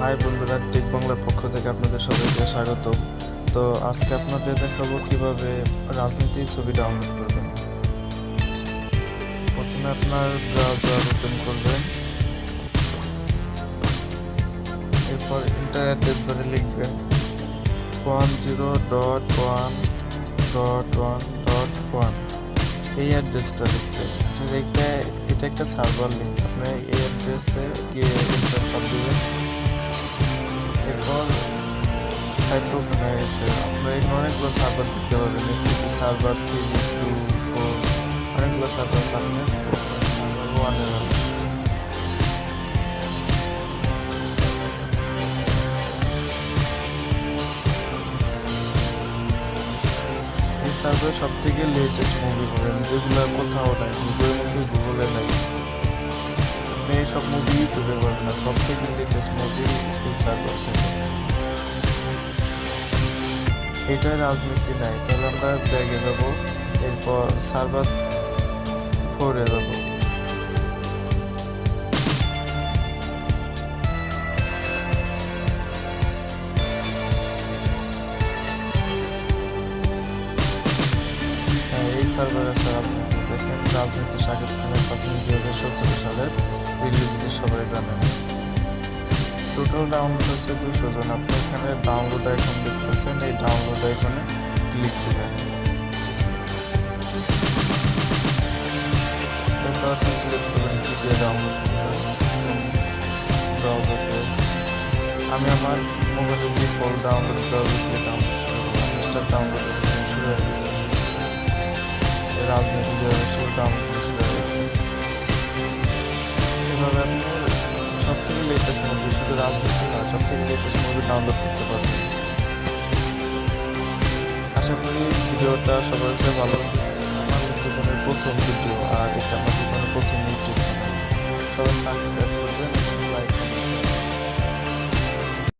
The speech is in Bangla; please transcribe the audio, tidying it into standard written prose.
হাই বন্ধুরা, টেক বাংলার পক্ষ থেকে আপনাদের সবাইকে স্বাগত। তো আজকে আপনাদের দেখাবো কিভাবে রাজনীতি ছবি ডাউনলোড করবেন। প্রথমে আপনার ব্রাউজার ওপেন করবেন, এরপর ইন্টারনেট অ্যাড্রেস বারে লিখবেন 10.1.1.1 এই অ্যাড্রেসটা লিখবেন। এটা একটা সার্ভার লিঙ্ক, আপনি এই অ্যাড্রেসে গিয়ে ইন্টার সাব দিবেন। এরপর সাইট ওপেন হয়ে গেছে। আপনার এখানে অনেকগুলো সার্ভার দেখতে পাবেন, FTP সার্ভার 3, 2, 4 অনেকগুলো সার্ভার সামনে সার্ভার 1 এর হবে। এই সার্ভারে সব থেকে লেটেস্ট মুভি পাবেন, যেগুলো কোথাও নাই, গুগলের মধ্যে গুগলে নাই। আপনি এইসব মুভি ইউটিউবে পাবেন না, সব থেকে লেটেস্ট মুভি এই সার্ভার থেকে। এটা রাজনীতি নাই, তাহলে আমরা ব্যাগে যাব, এরপর সার্ভার 4 যাব। এই সার্ভার আছে রাজনীতি। দেখেন রাজনীতি শাকিব খানের 2017 সালের রিলিজ, সবাই জানেন। টোটাল ডাউনলোড হচ্ছে 200 জন। আপনি এখানে ডাউনলোড আইকন দেখতেছেন, এই ডাউনলোড আইকনে ক্লিক দিবেন। এরপর আপনি সিলেক্ট করবেন কি দিয়ে ডাউনলোড করবেন। ব্রাউজারে আমি আমার মোবাইলের ডিফল্ট ডাউনলোড ব্রাউজার দিয়ে ডাউনলোড ডাউনলোড শুরু হয়ে গেছে। রাজনীতি ডাউনলোড শুরু হয়ে গেছে। এভাবে আপনি সব থেকে লেটেস্ট মুভি, শুধু রাজনীতি না, সব থেকে লেটেস্ট মুভি ডাউনলোড করতে পারবেন। আশা করি ভিডিওটা সবার কাছে ভালো লাগবে। আমার জীবনের প্রথম ভিডিও, আর এটা আমার জীবনের প্রথম ইউটিউব চ্যানেল। সবাই সাবস্ক্রাইব